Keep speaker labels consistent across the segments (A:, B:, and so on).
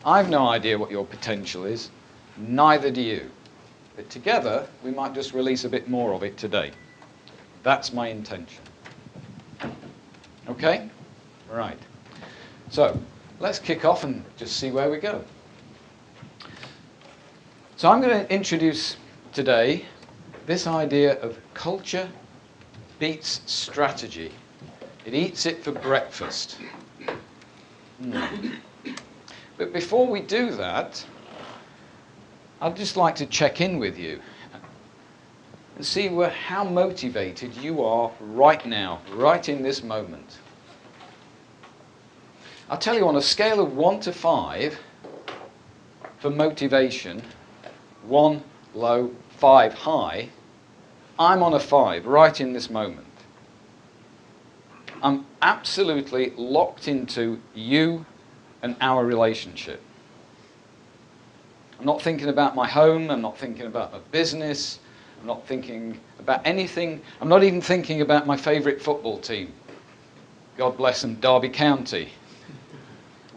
A: I've no idea what your potential is, neither do you. But together, we might just release a bit more of it today. That's my intention. Okay? Right. So, let's kick off and just see where we go. So I'm going to introduce today this idea of culture beats strategy. It eats it for breakfast. But before we do that, I'd just like to check in with you and see how motivated you are right now, right in this moment. I'll tell you, on a scale of 1 to 5 for motivation, 1 low, 5 high, I'm on a 5 right in this moment. I'm absolutely locked into you and our relationship. I'm not thinking about my home, I'm not thinking about my business, I'm not thinking about anything. I'm not even thinking about my favourite football team. God bless them, Derby County.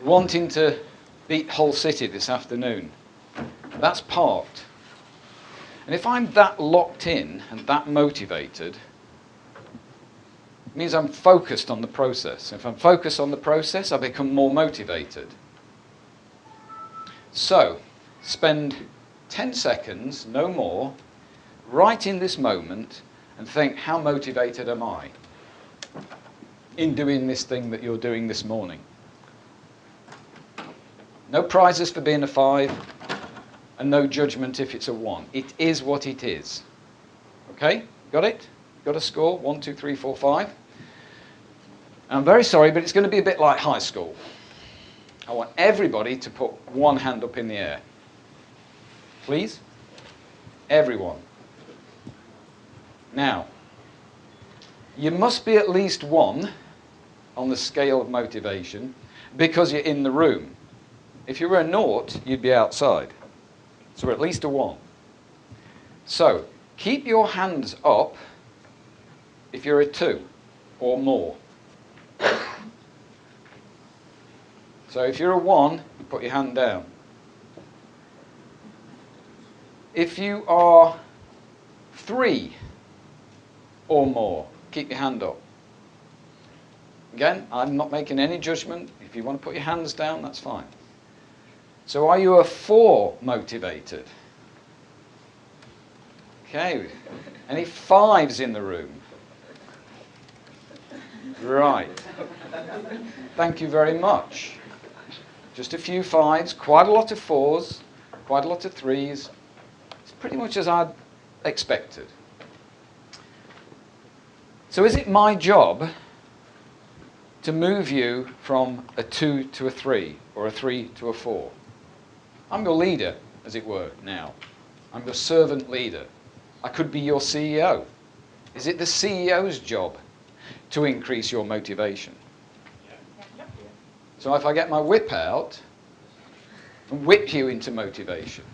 A: Wanting to beat Hull City this afternoon. That's parked. And if I'm that locked in and that motivated, it means I'm focused on the process. If I'm focused on the process, I become more motivated. So, spend 10 seconds, no more, right in this moment and think, how motivated am I in doing this thing that you're doing this morning? No prizes for being a 5, and no judgment if it's a 1. It is what it is. Okay? Got it? Got a score? 1, 2, 3, 4, 5. I'm very sorry, but it's going to be a bit like high school. I want everybody to put one hand up in the air. Please? Everyone. Now, you must be at least 1 on the scale of motivation because you're in the room. If you were a 0, you'd be outside. So we're at least a 1. So, keep your hands up if you're a 2 or more. So if you're a 1, you put your hand down. If you are 3 or more, keep your hand up. Again, I'm not making any judgment. If you want to put your hands down, that's fine. So are you a 4 motivated? Okay. Any 5s in the room? Right. Thank you very much. Just a few 5s, quite a lot of 4s, quite a lot of 3s. It's pretty much as I'd expected. So is it my job to move you from a 2 to a 3 or a 3 to a 4? I'm your leader, as it were, now. I'm your servant leader. I could be your CEO. Is it the CEO's job to increase your motivation? So if I get my whip out and whip you into motivation,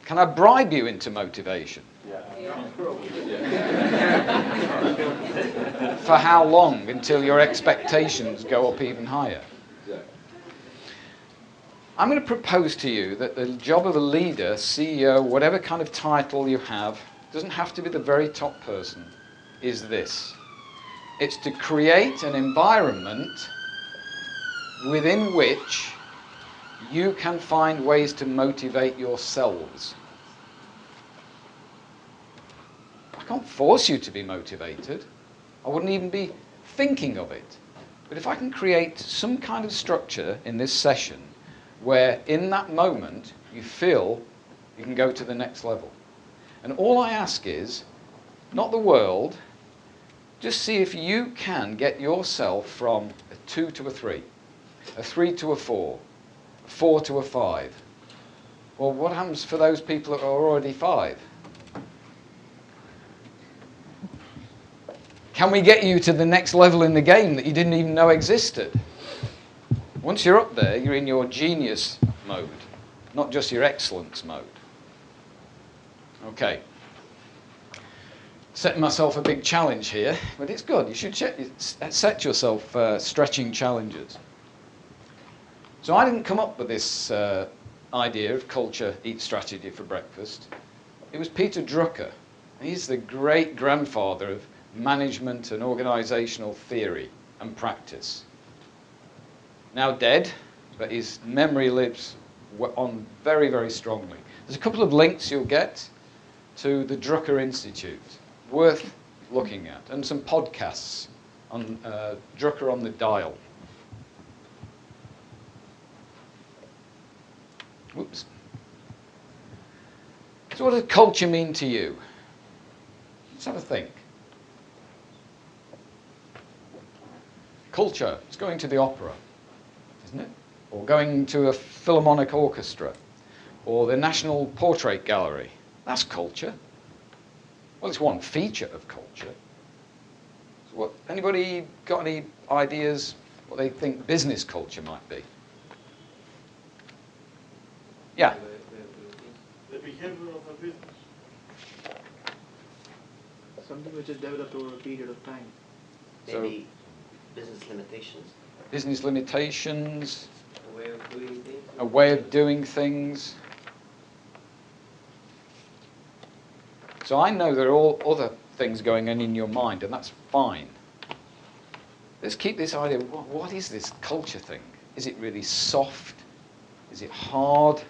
A: can I bribe you into motivation? For how long? Until your expectations go up even higher. I'm going to propose to you that the job of a leader, CEO, whatever kind of title you have, doesn't have to be the very top person, is this. It's to create an environment within which you can find ways to motivate yourselves. I can't force you to be motivated. I wouldn't even be thinking of it. But if I can create some kind of structure in this session where in that moment you feel you can go to the next level. And all I ask is, not the world, just see if you can get yourself from a 2 to a 3, a 3 to a 4, a 4 to a 5. Well, what happens for those people that are already 5? Can we get you to the next level in the game that you didn't even know existed? Once you're up there, you're in your genius mode, not just your excellence mode. Okay. Setting myself a big challenge here, but it's good. You should set yourself stretching challenges. So I didn't come up with this idea of culture eats strategy for breakfast. It was Peter Drucker. He's the great grandfather of management and organizational theory and practice. Now dead, but his memory lives on very, very strongly. There's a couple of links you'll get to the Drucker Institute, worth looking at, and some podcasts on Drucker on the Dial. Whoops. So what does culture mean to you? Let's have a think. Culture, it's going to the opera, isn't it? Or going to a philharmonic orchestra, or the National Portrait Gallery. That's culture. Well, it's one feature of culture. So anybody got any ideas what they think business culture might be? Yeah.
B: The behavior of a business.
C: Something which is developed over a period of time.
D: Maybe business limitations.
A: Business limitations.
D: A way of doing things.
A: A way of doing things. So I know there are all other things going on in your mind, and that's fine. Let's keep this idea, what is this culture thing? Is it really soft? Is it hard?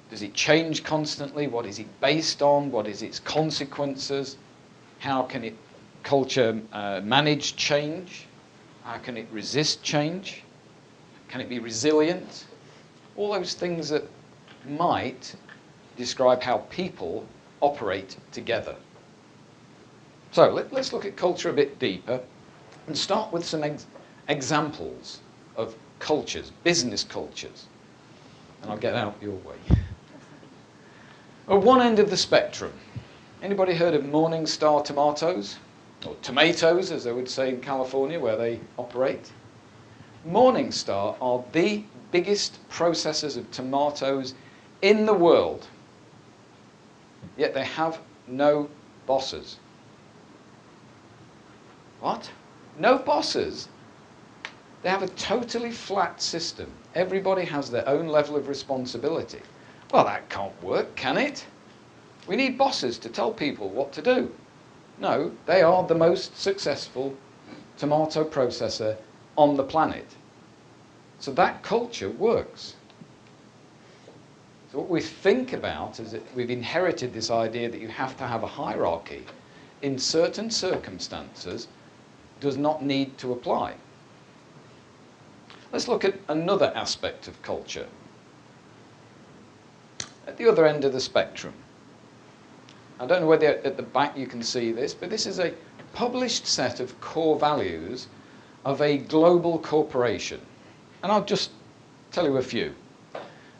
A: Does it change constantly? What is it based on? What is its consequences? How can culture manage change? How can it resist change? Can it be resilient? All those things that might describe how people operate together. So let's look at culture a bit deeper and start with some examples of cultures, business cultures. And I'll get out your way. At one end of the spectrum, anybody heard of Morningstar Tomatoes? Or tomatoes, as they would say in California, where they operate. Morningstar are the biggest processors of tomatoes in the world, yet they have no bosses. What? No bosses? They have a totally flat system. Everybody has their own level of responsibility. Well, that can't work, can it? We need bosses to tell people what to do. No, they are the most successful tomato processor on the planet. So that culture works. So what we think about is that we've inherited this idea that you have to have a hierarchy in certain circumstances does not need to apply. Let's look at another aspect of culture. At the other end of the spectrum. I don't know whether at the back you can see this, but this is a published set of core values of a global corporation. And I'll just tell you a few.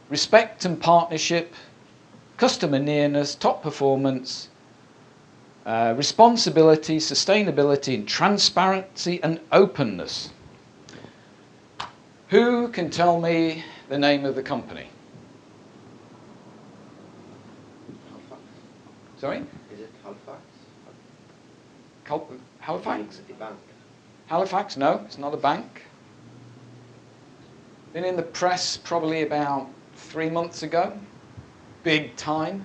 A: Respect and partnership, customer nearness, top performance, responsibility, sustainability, and transparency and openness. Who can tell me the name of the company?
D: Halifax.
A: Sorry?
D: Is it Halifax?
A: Halifax?
D: The bank.
A: Halifax? No, it's not a bank. Been in the press probably about 3 months ago. Big time.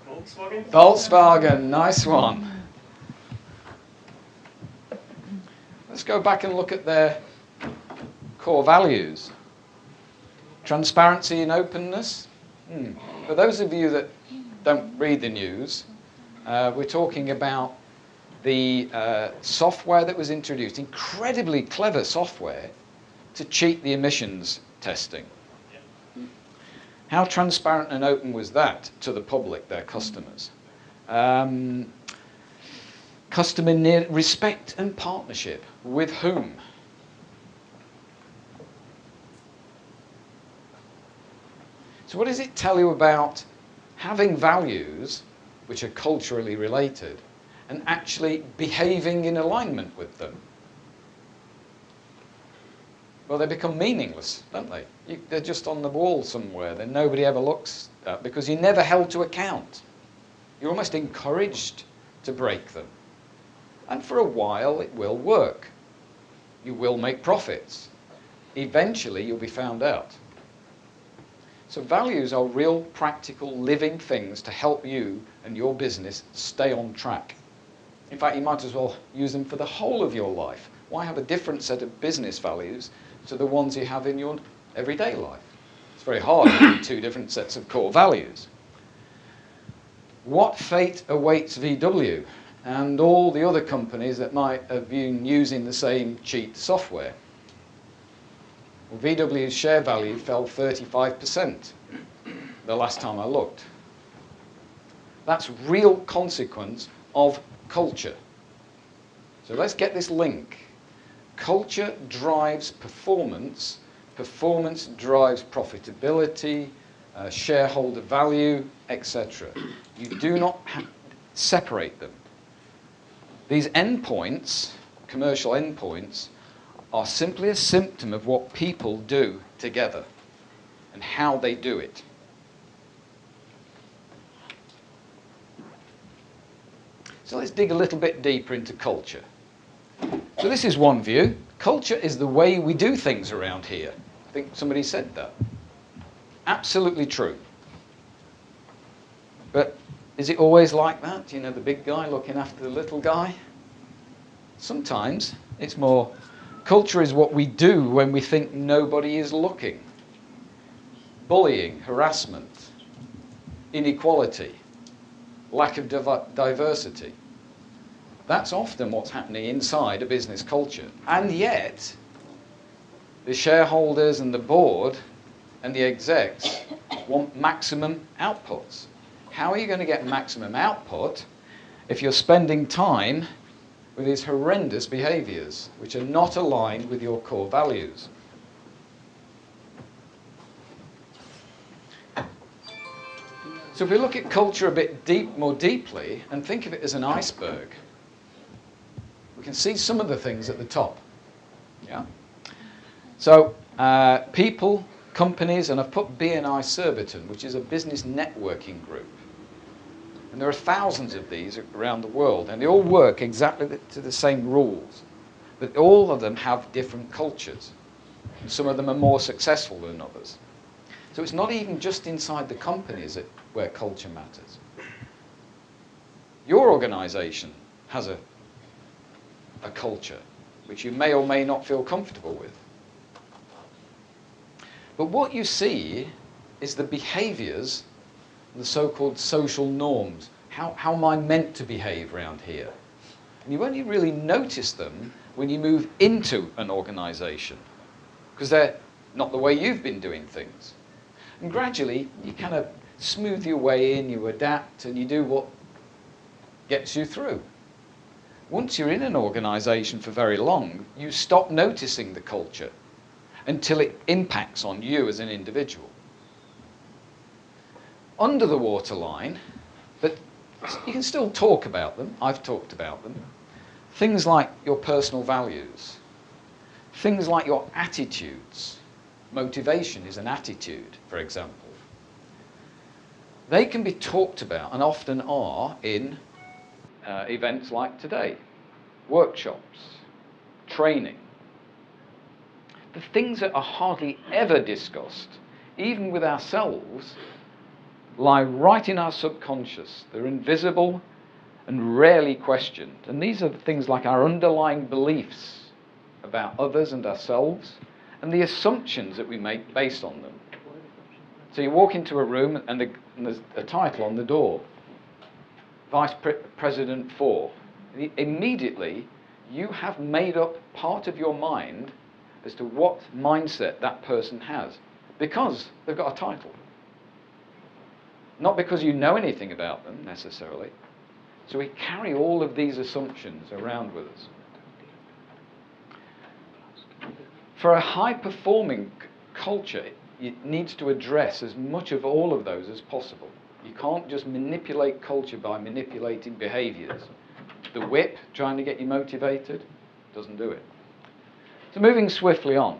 B: Volkswagen?
A: Volkswagen, nice one. Let's go back and look at their core values. Transparency and openness. For those of you that don't read the news, we're talking about the software that was introduced, incredibly clever software to cheat the emissions testing. How transparent and open was that to the public, their customers? Customer respect and partnership. With whom? So what does it tell you about having values which are culturally related and actually behaving in alignment with them? Well, they become meaningless, don't they? They're just on the wall somewhere that nobody ever looks at because you're never held to account. You're almost encouraged to break them. And for a while, it will work. You will make profits. Eventually, you'll be found out. So values are real, practical, living things to help you and your business stay on track. In fact, you might as well use them for the whole of your life. Why have a different set of business values to the ones you have in your everyday life? It's very hard having two different sets of core values. What fate awaits VW and all the other companies that might have been using the same cheat software? Well, VW's share value fell 35% the last time I looked. That's real consequence of culture. So let's get this link. Culture drives performance. Performance drives profitability, shareholder value, etc. You do not separate them. These endpoints, commercial endpoints, are simply a symptom of what people do together and how they do it. So let's dig a little bit deeper into culture. So this is one view. Culture is the way we do things around here. I think somebody said that. Absolutely true. But is it always like that? You know, the big guy looking after the little guy? Sometimes it's more, culture is what we do when we think nobody is looking. Bullying, harassment, inequality, lack of diversity. That's often what's happening inside a business culture. And yet, the shareholders and the board and the execs want maximum outputs. How are you going to get maximum output if you're spending time with these horrendous behaviors which are not aligned with your core values? So if we look at culture a bit more deeply and think of it as an iceberg, we can see some of the things at the top. Yeah? So people, companies, and I've put BNI Surbiton, which is a business networking group. And there are thousands of these around the world, and they all work exactly to the same rules. But all of them have different cultures. And some of them are more successful than others. So it's not even just inside the companies where culture matters. Your organization has a culture which you may or may not feel comfortable with. But what you see is the behaviors, the so-called social norms. How am I meant to behave around here? And you only really notice them when you move into an organization, because they're not the way you've been doing things. And gradually, you kind of smooth your way in, you adapt, and you do what gets you through. Once you're in an organization for very long, you stop noticing the culture until it impacts on you as an individual. Under the waterline, but you can still talk about them, I've talked about them, things like your personal values, things like your attitudes. Motivation is an attitude, for example. They can be talked about, and often are, in events like today, workshops, training. The things that are hardly ever discussed, even with ourselves, lie right in our subconscious. They're invisible and rarely questioned. And these are the things like our underlying beliefs about others and ourselves, and the assumptions that we make based on them. So you walk into a room and there's a title on the door, Vice President for. Immediately, you have made up part of your mind as to what mindset that person has, because they've got a title. Not because you know anything about them, necessarily. So we carry all of these assumptions around with us. For a high-performing culture, it needs to address as much of all of those as possible. You can't just manipulate culture by manipulating behaviors. The whip, trying to get you motivated, doesn't do it. So moving swiftly on.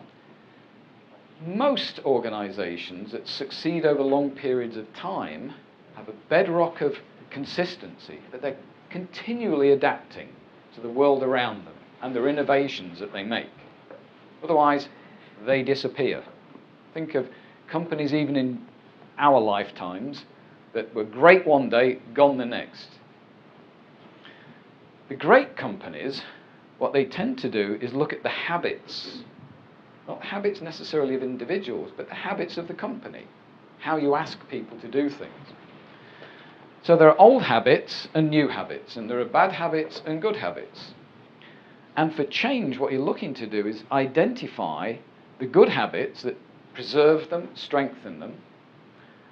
A: Most organizations that succeed over long periods of time have a bedrock of consistency, that they're continually adapting to the world around them and their innovations that they make. Otherwise, they disappear. Think of companies even in our lifetimes that were great one day, gone the next. The great companies, what they tend to do is look at the habits, not habits necessarily of individuals, but the habits of the company, how you ask people to do things. So there are old habits and new habits, and there are bad habits and good habits. And for change, what you're looking to do is identify the good habits that preserve them, strengthen them,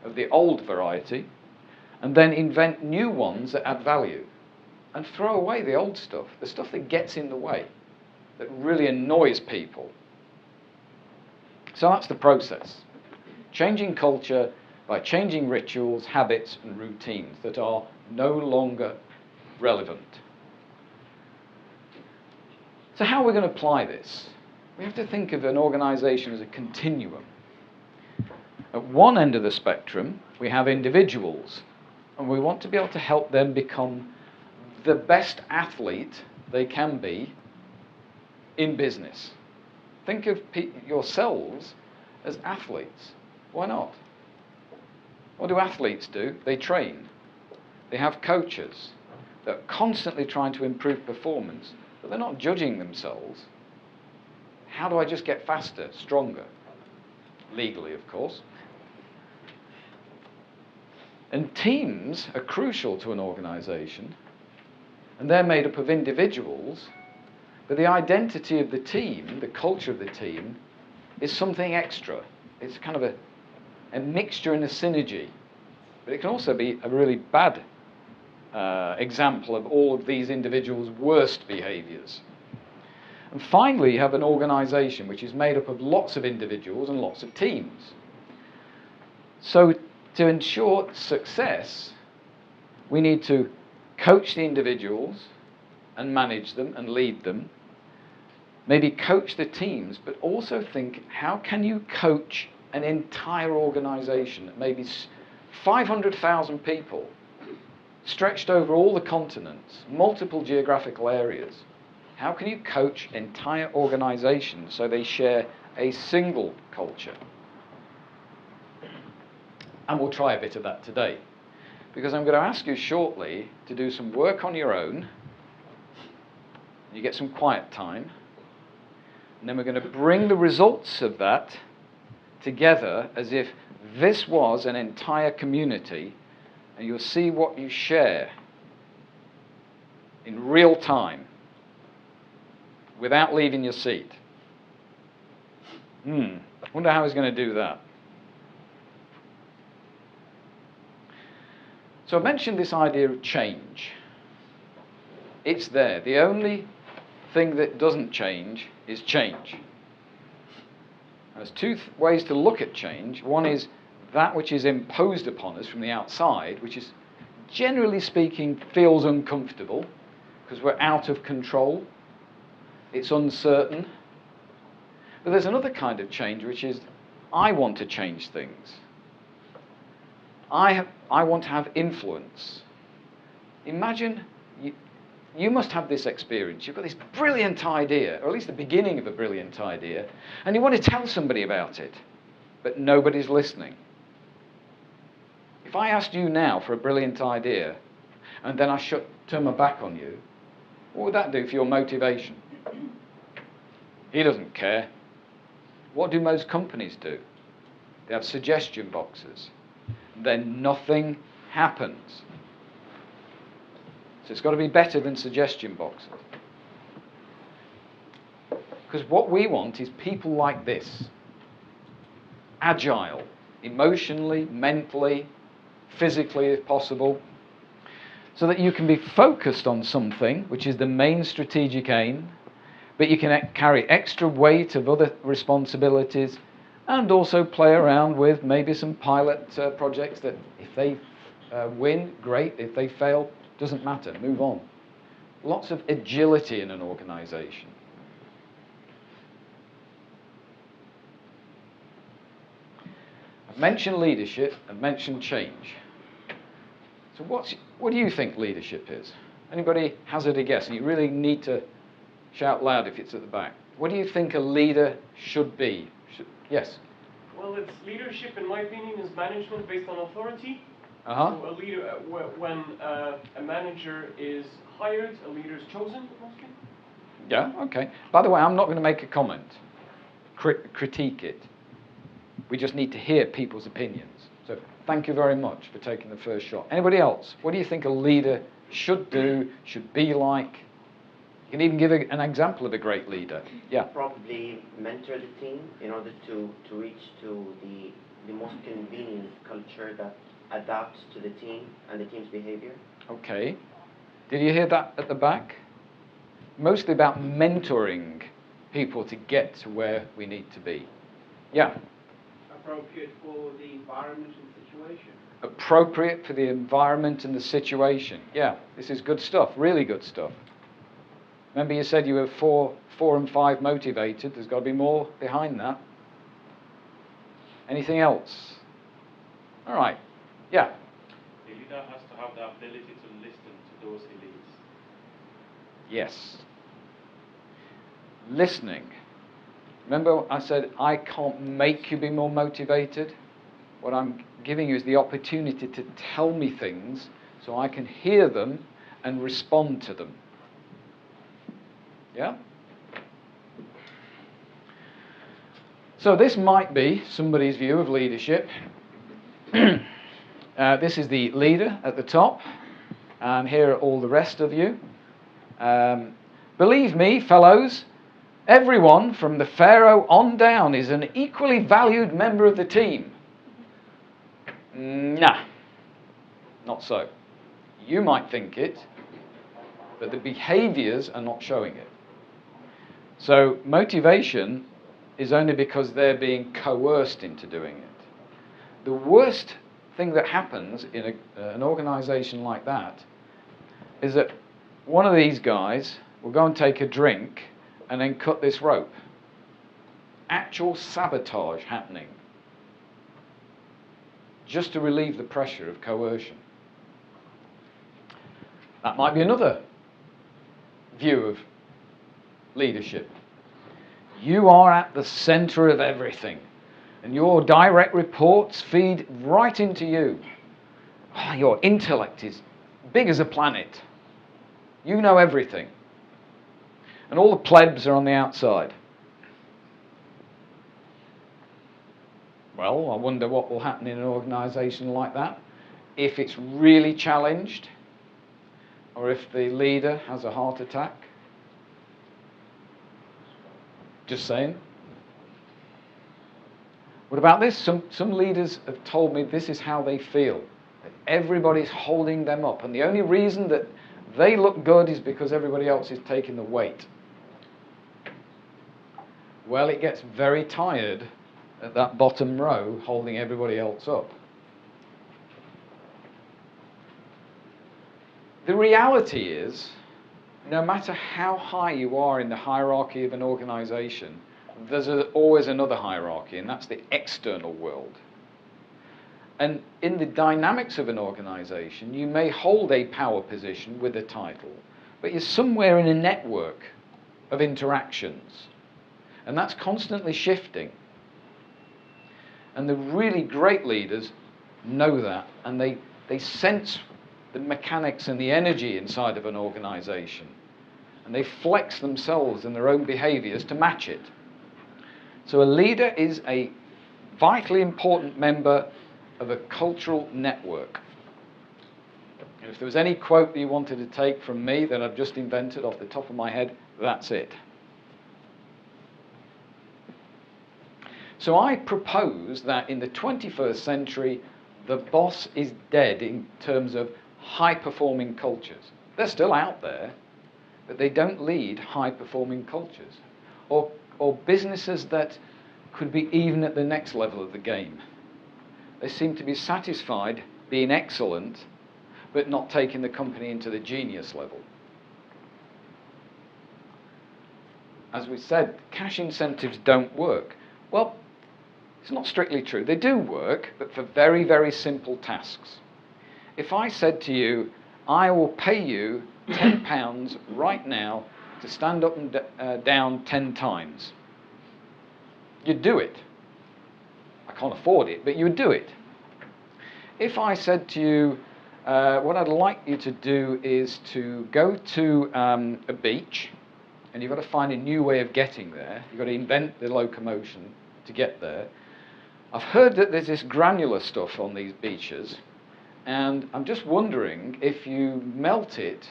A: of the old variety, and then invent new ones that add value. And throw away the old stuff, the stuff that gets in the way, that really annoys people. So that's the process. Changing culture by changing rituals, habits, and routines that are no longer relevant. So how are we going to apply this? We have to think of an organization as a continuum. At one end of the spectrum, we have individuals, and we want to be able to help them become the best athlete they can be in business. Think of yourselves as athletes. Why not? What do athletes do? They train. They have coaches. They're constantly trying to improve performance, but they're not judging themselves. How do I just get faster, stronger? Legally, of course. And teams are crucial to an organization, and they're made up of individuals, but the identity of the team, the culture of the team, is something extra. It's kind of a mixture and a synergy. But it can also be a really bad example of all of these individuals' worst behaviors. And finally, you have an organization which is made up of lots of individuals and lots of teams. So to ensure success, we need to coach the individuals and manage them and lead them. Maybe coach the teams, but also think, how can you coach an entire organization, maybe 500,000 people, stretched over all the continents, multiple geographical areas? How can you coach entire organizations so they share a single culture? And we'll try a bit of that today, because I'm going to ask you shortly to do some work on your own. You get some quiet time, and then we're going to bring the results of that together as if this was an entire community, and you'll see what you share in real time without leaving your seat. I wonder how he's going to do that. So I mentioned this idea of change. It's there. The only thing that doesn't change is change. There's two ways to look at change. One is that which is imposed upon us from the outside, which is, generally speaking, feels uncomfortable because we're out of control. It's uncertain. But there's another kind of change, which is, I want to change things. I want to have influence. Imagine, you must have this experience. You've got this brilliant idea, or at least the beginning of a brilliant idea, and you want to tell somebody about it, but nobody's listening. If I asked you now for a brilliant idea, and then I turn my back on you, what would that do for your motivation? He doesn't care. What do most companies do? They have suggestion boxes. Then nothing happens. So it's got to be better than suggestion boxes. Because what we want is people like this. Agile, emotionally, mentally, physically if possible. So that you can be focused on something, which is the main strategic aim, but you can carry extra weight of other responsibilities, and also play around with maybe some pilot projects that if they win, great. If they fail, doesn't matter, move on. Lots of agility in an organization. I've mentioned leadership, I've mentioned change. So what do you think leadership is? Anybody hazard a guess? And you really need to shout loud if it's at the back. What do you think a leader should be? Yes?
B: Well, it's leadership, in my opinion, is management based on authority.
A: Uh-huh.
B: So a leader, when a manager is hired, a leader is chosen, mostly.
A: Yeah, okay. By the way, I'm not going to make a comment, critique it. We just need to hear people's opinions. So thank you very much for taking the first shot. Anybody else? What do you think a leader should do, should be like? You can even give an example of a great leader. Yeah.
D: Probably mentor the team in order to reach to the most convenient culture that adapts to the team and the team's behavior.
A: Okay. Did you hear that at the back? Mostly about mentoring people to get to where we need to be. Yeah.
E: Appropriate for the environment and situation.
A: Appropriate for the environment and the situation. Yeah, this is good stuff, really good stuff. Remember you said you were 4 and 5 motivated. There's got to be more behind that. Anything else? All right. Yeah.
F: The leader has to have the ability to listen to those he leads.
A: Yes. Listening. Remember I said I can't make you be more motivated? What I'm giving you is the opportunity to tell me things so I can hear them and respond to them. Yeah? So this might be somebody's view of leadership. This is the leader at the top, and here are all the rest of you. Believe me, fellows, everyone from the Pharaoh on down is an equally valued member of the team. Nah, not so. You might think it, but the behaviors are not showing it. So motivation is only because they're being coerced into doing it. The worst thing that happens in an organization like that is that one of these guys will go and take a drink and then cut this rope. Actual sabotage happening just to relieve the pressure of coercion. That might be another view of leadership. You are at the center of everything, and your direct reports feed right into you. Oh, your intellect is big as a planet. You know everything. And all the plebs are on the outside. Well, I wonder what will happen in an organization like that if it's really challenged, or if the leader has a heart attack. Just saying. What about this? Some leaders have told me this is how they feel. That everybody's holding them up. And the only reason that they look good is because everybody else is taking the weight. Well, it gets very tired at that bottom row holding everybody else up. The reality is, no matter how high you are in the hierarchy of an organization, there's always another hierarchy, and that's the external world. And in the dynamics of an organization, you may hold a power position with a title, but you're somewhere in a network of interactions. And that's constantly shifting. And the really great leaders know that, and they sense the mechanics and the energy inside of an organization. And they flex themselves and their own behaviors to match it. So a leader is a vitally important member of a cultural network. And if there was any quote that you wanted to take from me that I've just invented off the top of my head, that's it. So I propose that in the 21st century, the boss is dead in terms of high-performing cultures. They're still out there, but they don't lead high-performing cultures. Or businesses that could be even at the next level of the game. They seem to be satisfied being excellent, but not taking the company into the genius level. As we said, cash incentives don't work. Well, it's not strictly true. They do work, but for very, very simple tasks. If I said to you, I will pay you £10 right now to stand up and down 10 times, you'd do it. I can't afford it, but you would do it. If I said to you, what I'd like you to do is to go to a beach, and you've got to find a new way of getting there. You've got to invent the locomotion to get there. I've heard that there's this granular stuff on these beaches, and I'm just wondering if you melt it,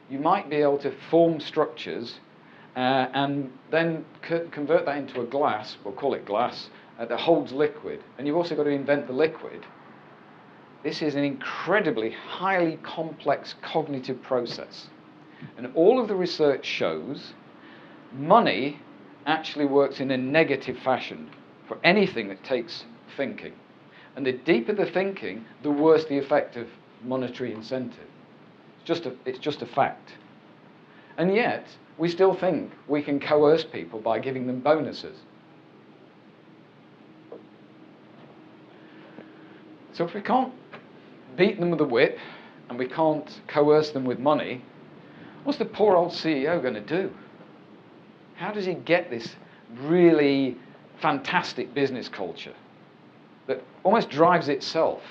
A: you might be able to form structures and then convert that into a glass, we'll call it glass, that holds liquid. And you've also got to invent the liquid. This is an incredibly highly complex cognitive process. And all of the research shows money actually works in a negative fashion for anything that takes thinking. And the deeper the thinking, the worse the effect of monetary incentive. It's just a fact. And yet, we still think we can coerce people by giving them bonuses. So if we can't beat them with a whip, and we can't coerce them with money, what's the poor old CEO going to do? How does he get this really fantastic business culture that almost drives itself?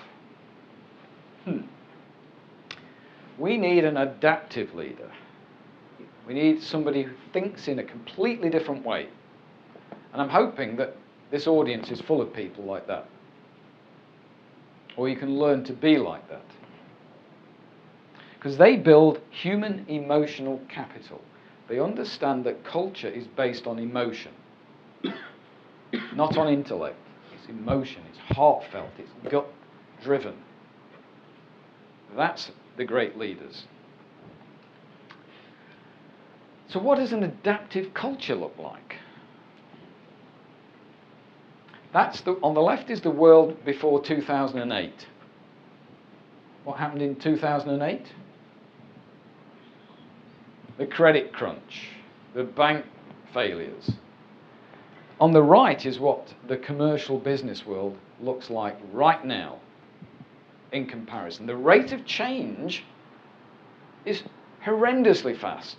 A: We need an adaptive leader. We need somebody who thinks in a completely different way. And I'm hoping that this audience is full of people like that. Or you can learn to be like that. Because they build human emotional capital. They understand that culture is based on emotion, not on intellect. It's emotion, it's heartfelt, it's gut-driven. That's the great leaders. So what does an adaptive culture look like? On the left is the world before 2008. What happened in 2008? The credit crunch, the bank failures. On the right is what the commercial business world looks like right now in comparison. The rate of change is horrendously fast.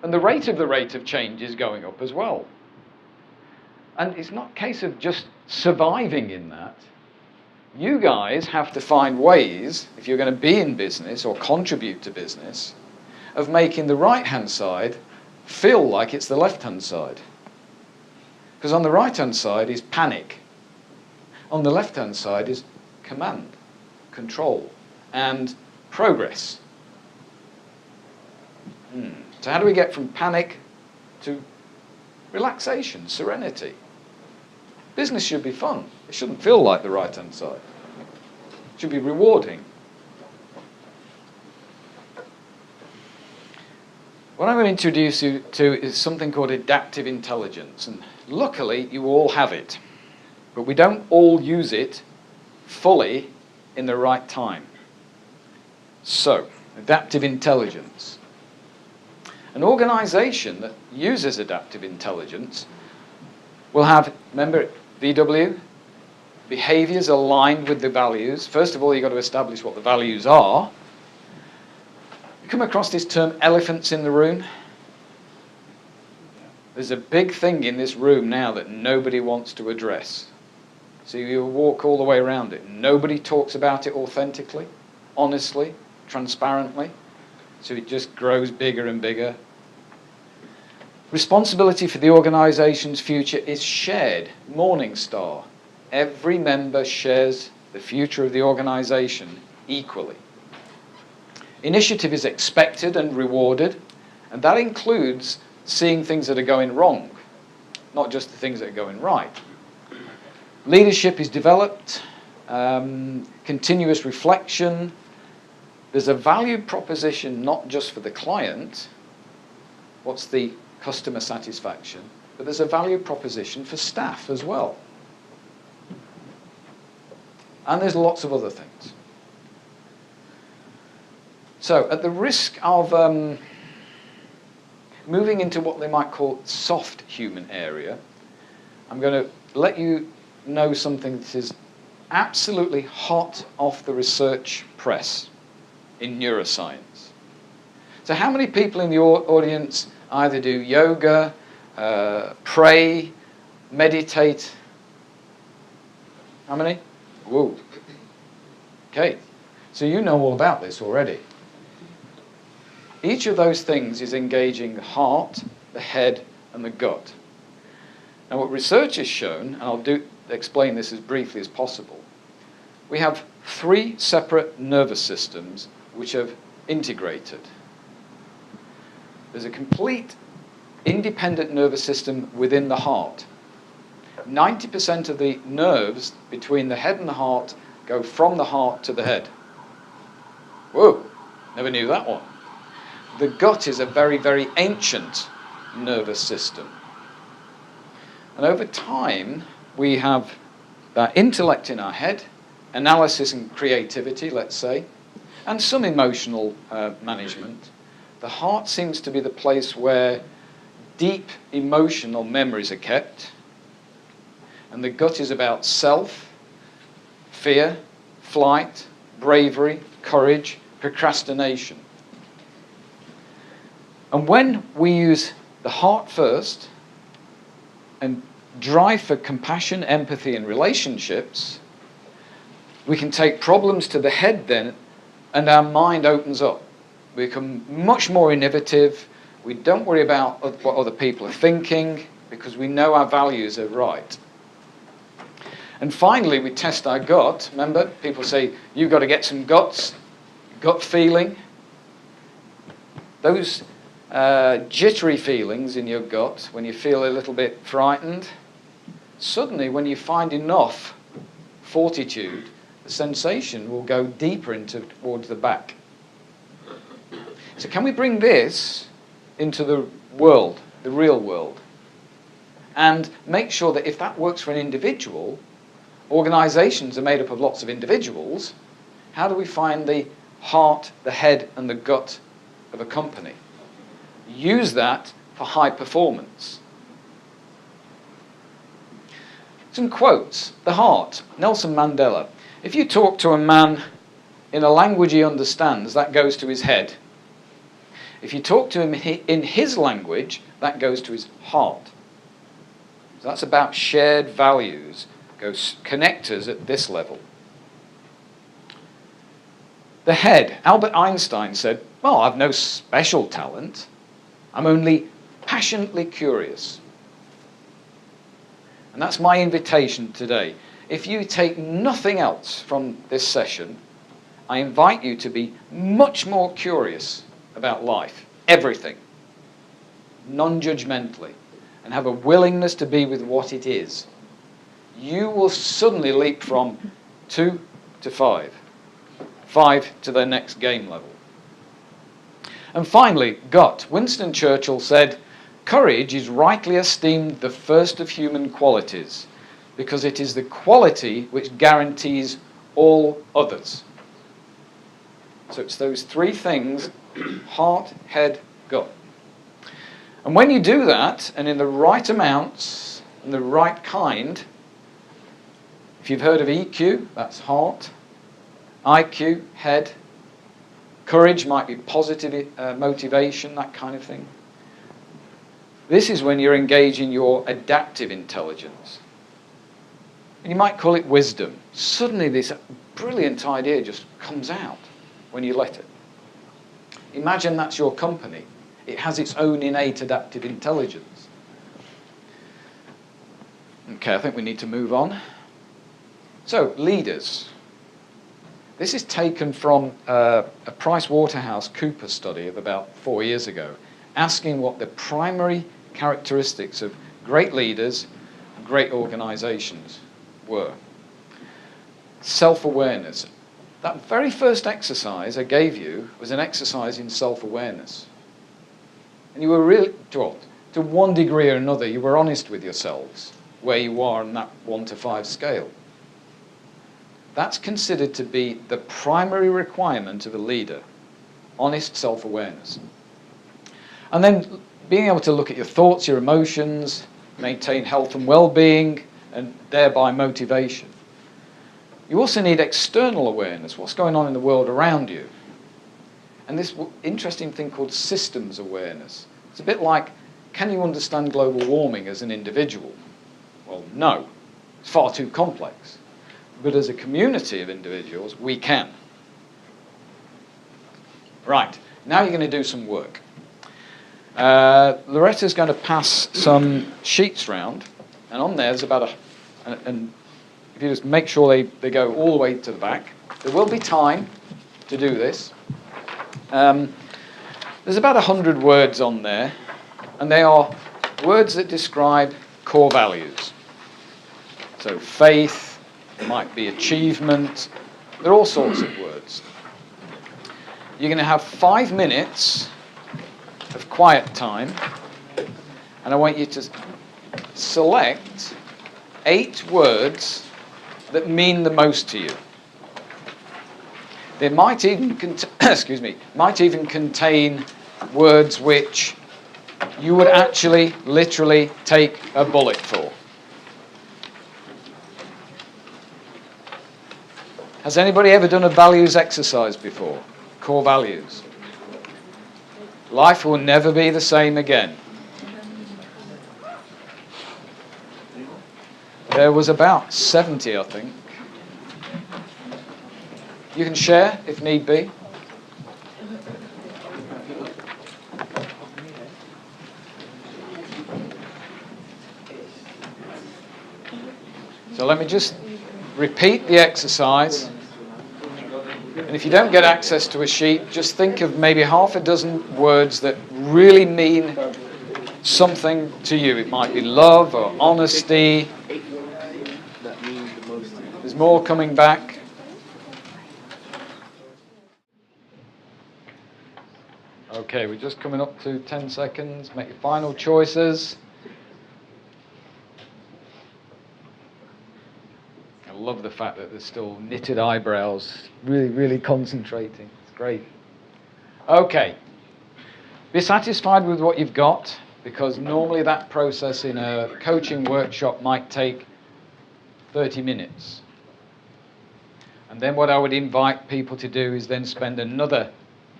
A: And the rate of change is going up as well. And it's not a case of just surviving in that. You guys have to find ways, if you're going to be in business or contribute to business, of making the right-hand side feel like it's the left-hand side. Because on the right-hand side is panic. On the left-hand side is command, control, and progress. So how do we get from panic to relaxation, serenity? Business should be fun. It shouldn't feel like the right-hand side. It should be rewarding. What I'm going to introduce you to is something called adaptive intelligence. And luckily, you all have it. But we don't all use it fully in the right time. So, adaptive intelligence. An organization that uses adaptive intelligence will have, remember, VW, behaviors aligned with the values. First of all, you've got to establish what the values are. You come across this term, elephants in the room. There's a big thing in this room now that nobody wants to address. So you walk all the way around it. Nobody talks about it authentically, honestly, transparently. So it just grows bigger and bigger. Responsibility for the organization's future is shared. Morningstar. Every member shares the future of the organization equally. Initiative is expected and rewarded, and that includes seeing things that are going wrong, not just the things that are going right. Leadership is developed, continuous reflection. There's a value proposition not just for the client, what's the customer satisfaction, but there's a value proposition for staff as well. And there's lots of other things. So, at the risk of moving into what they might call soft human area, I'm going to let you know something that is absolutely hot off the research press in neuroscience. So how many people in the audience either do yoga, pray, meditate. How many? Whoa. Okay, so you know all about this already. Each of those things is engaging the heart, the head, and the gut. Now what research has shown, and I'll explain this as briefly as possible, we have 3 separate nervous systems which have integrated. There's a complete independent nervous system within the heart. 90% of the nerves between the head and the heart go from the heart to the head. Whoa, never knew that one. The gut is a very, very ancient nervous system. And over time, we have that intellect in our head, analysis and creativity, let's say, and some emotional management. The heart seems to be the place where deep emotional memories are kept. And the gut is about self, fear, flight, bravery, courage, procrastination. And when we use the heart first and drive for compassion, empathy, and relationships, we can take problems to the head then, and our mind opens up. We become much more innovative. We don't worry about what other people are thinking because we know our values are right. And finally, we test our gut. Remember, people say, you've got to get some gut feeling. Those jittery feelings in your gut, when you feel a little bit frightened, suddenly when you find enough fortitude, the sensation will go deeper towards the back. So can we bring this into the world, the real world, and make sure that if that works for an individual, organizations are made up of lots of individuals, how do we find the heart, the head, and the gut of a company? Use that for high performance. Some quotes. The heart, Nelson Mandela. If you talk to a man in a language he understands, that goes to his head. If you talk to him in his language, that goes to his heart. So that's about shared values, goes connectors at this level. The head. Albert Einstein said, well, I've no special talent. I'm only passionately curious. And that's my invitation today. If you take nothing else from this session, I invite you to be much more curious about life, everything, non-judgmentally, and have a willingness to be with what it is. You will suddenly leap from 2 to 5, 5 to the next game level. And finally, gut. Winston Churchill said, courage is rightly esteemed the first of human qualities, because it is the quality which guarantees all others. So it's those 3 things, heart, head, gut. And when you do that, and in the right amounts, and the right kind, if you've heard of EQ, that's heart, IQ, head, courage might be positive motivation, that kind of thing. This is when you're engaging your adaptive intelligence. And you might call it wisdom. Suddenly this brilliant idea just comes out when you let it. Imagine that's your company. It has its own innate adaptive intelligence. Okay, I think we need to move on. So, leaders. This is taken from a PricewaterhouseCoopers study of about 4 years ago, asking what the primary characteristics of great leaders, great organizations were. Self-awareness. That very first exercise I gave you was an exercise in self-awareness. And you were really, to one degree or another, you were honest with yourselves where you are on that 1 to 5 scale. That's considered to be the primary requirement of a leader, honest self-awareness. And then being able to look at your thoughts, your emotions, maintain health and well-being, and thereby motivation. You also need external awareness, what's going on in the world around you. And this interesting thing called systems awareness. It's a bit like, can you understand global warming as an individual? Well, no. It's far too complex. But as a community of individuals, we can. Right, now you're going to do some work. Loretta's going to pass some sheets round, and on there's about and if you just make sure they go all the way to the back. There will be time to do this. There's about 100 words on there, and they are words that describe core values. So faith, it might be achievement, there are all sorts of words. You're going to have 5 minutes of quiet time, and I want you to select 8 words that mean the most to you. They might even might even contain words which you would actually literally take a bullet for. Has anybody ever done a values exercise before? Core values. Life will never be the same again. There was about 70, I think. You can share if need be. So let me just repeat the exercise. And if you don't get access to a sheet, just think of maybe half a dozen words that really mean something to you. It might be love or honesty. There's more coming back. Okay, we're just coming up to 10 seconds. Make your final choices. I love the fact that there's still knitted eyebrows. Really, really concentrating. It's great. Okay. Be satisfied with what you've got, because normally that process in a coaching workshop might take 30 minutes. And then what I would invite people to do is then spend another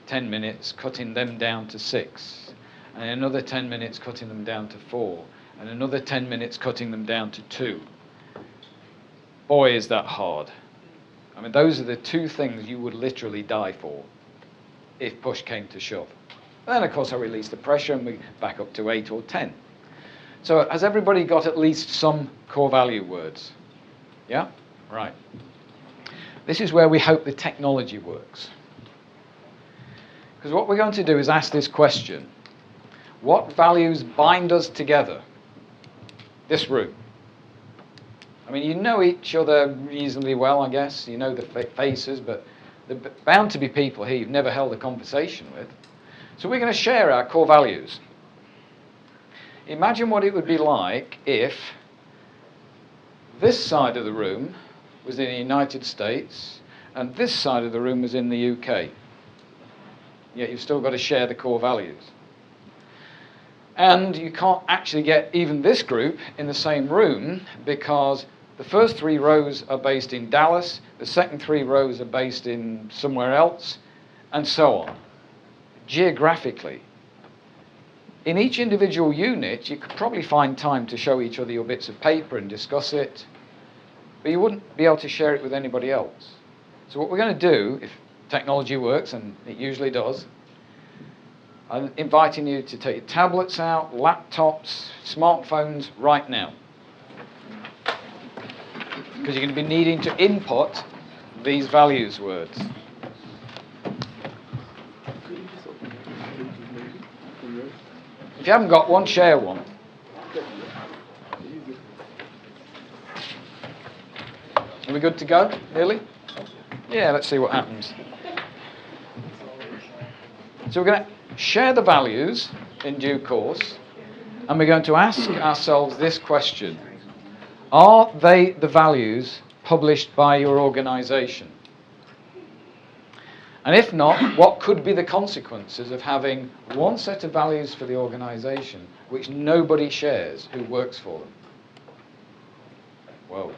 A: 10 minutes cutting them down to 6, and another 10 minutes cutting them down to 4, and another 10 minutes cutting them down to 2. Boy, is that hard. I mean, those are the 2 things you would literally die for if push came to shove. And then, of course, I release the pressure and we back up to 8 or 10. So has everybody got at least some core value words? Yeah? Right. This is where we hope the technology works. Because what we're going to do is ask this question. What values bind us together? This room. I mean, you know each other reasonably well, I guess. You know the faces, but there are bound to be people here you've never held a conversation with. So we're going to share our core values. Imagine what it would be like if this side of the room was in the United States and this side of the room was in the UK. Yet you've still got to share the core values. And you can't actually get even this group in the same room, because the first 3 rows are based in Dallas, the second 3 rows are based in somewhere else, and so on. Geographically. In each individual unit, you could probably find time to show each other your bits of paper and discuss it, but you wouldn't be able to share it with anybody else. So what we're going to do, if technology works, and it usually does, I'm inviting you to take your tablets out, laptops, smartphones right now. Because you're going to be needing to input these values words. If you haven't got one, share one. Are we good to go, nearly? Yeah, let's see what happens. So we're going to share the values in due course, and we're going to ask ourselves this question. Are they the values published by your organisation? And if not, what could be the consequences of having one set of values for the organisation which nobody shares who works for them? Whoa.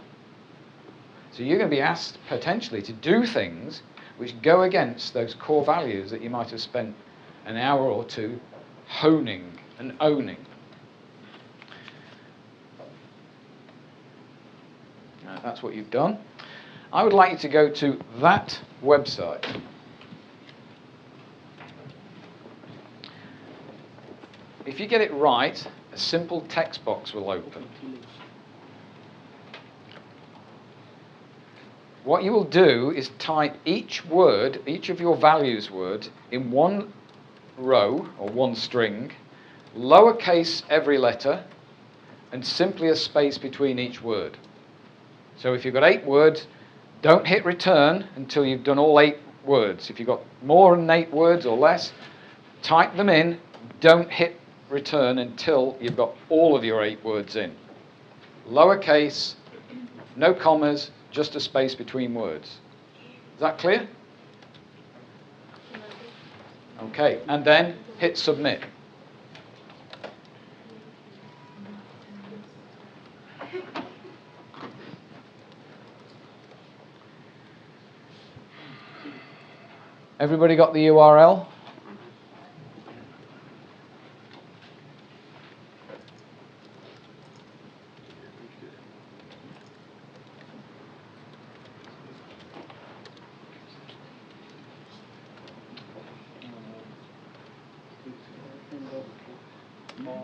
A: So you're going to be asked potentially to do things which go against those core values that you might have spent an hour or 2 honing and owning. That's what you've done. I would like you to go to that website. If you get it right, a simple text box will open. What you will do is type each word, each of your values words, in one row or one string, lowercase every letter, and simply a space between each word. So if you've got 8 words, don't hit return until you've done all 8 words. If you've got more than 8 words or less, type them in. Don't hit return until you've got all of your 8 words in. Lowercase, no commas, just a space between words. Is that clear? Okay, and then hit submit. Everybody got the URL?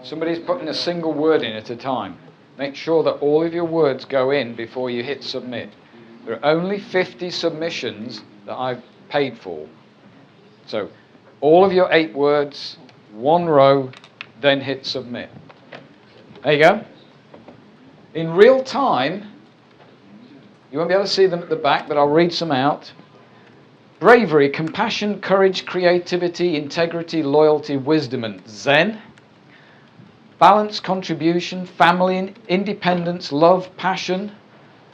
A: Somebody's putting a single word in at a time. Make sure that all of your words go in before you hit submit. There are only 50 submissions that I've paid for. So all of your 8 words, one row, then hit submit. There you go. In real time, you won't be able to see them at the back, but I'll read some out. Bravery, compassion, courage, creativity, integrity, loyalty, wisdom, and Zen. Balance, contribution, family, independence, love, passion,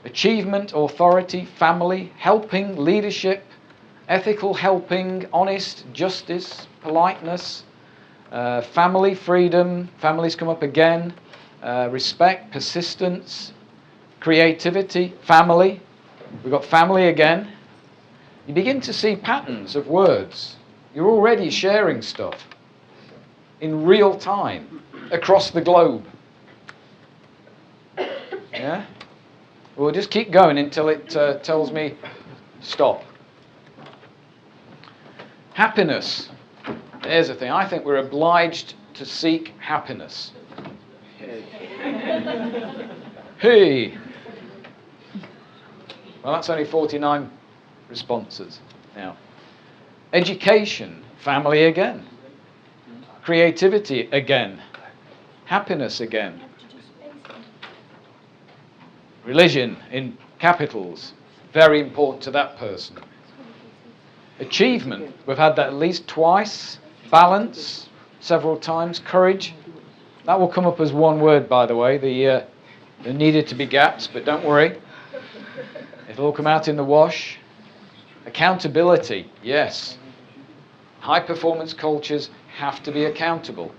A: achievement, authority, family, helping, leadership, ethical helping, honest, justice, politeness, family, freedom, families come up again, respect, persistence, creativity, family. We've got family again. You begin to see patterns of words. You're already sharing stuff in real time across the globe. Yeah? We'll just keep going until it tells me stop. Happiness. There's the thing. I think we're obliged to seek happiness. Hey. Well, that's only 49 responses. Now, education, family again. Creativity again. Happiness again. Religion in capitals, very important to that person. Achievement, we've had that at least twice. Balance, several times. Courage, that will come up as one word, by the way. There needed to be gaps, but don't worry. It'll all come out in the wash. Accountability, yes. High-performance cultures have to be accountable.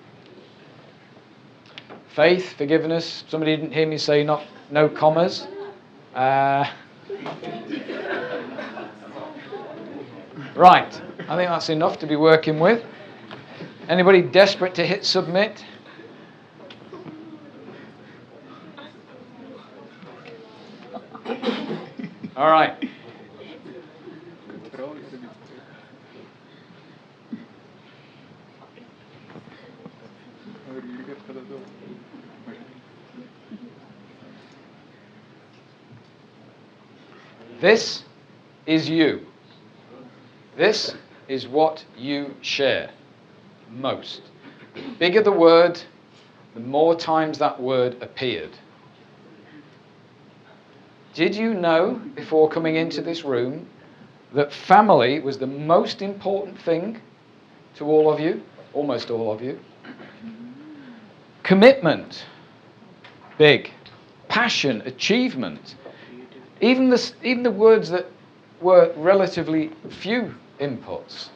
A: Faith, forgiveness. Somebody didn't hear me say no commas. Right, I think that's enough to be working with. Anybody desperate to hit submit? All right. This is you. This is what you share most. The bigger the word, the more times that word appeared. Did you know, before coming into this room, that family was the most important thing to all of you? Almost all of you. Commitment, big. Passion, achievement. Even the words that were relatively few inputs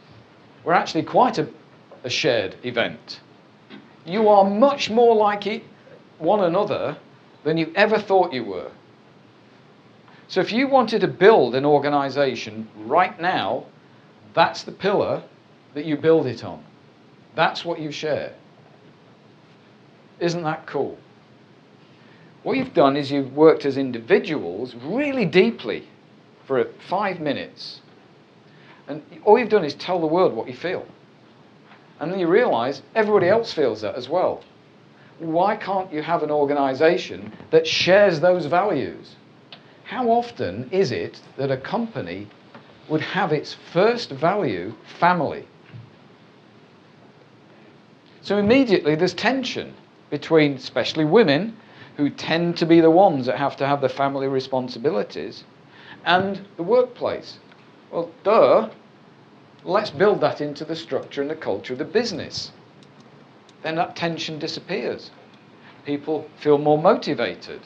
A: were actually quite a shared event. You are much more like one another than you ever thought you were. So if you wanted to build an organization right now, that's the pillar that you build it on. That's what you share. Isn't that cool? What you've done is you've worked as individuals really deeply for 5 minutes. And all you've done is tell the world what you feel. And then you realize everybody else feels that as well. Why can't you have an organization that shares those values? How often is it that a company would have its first value family? So immediately there's tension between especially women, who tend to be the ones that have to have the family responsibilities, and the workplace. Well, duh. Let's build that into the structure and the culture of the business. Then that tension disappears. People feel more motivated.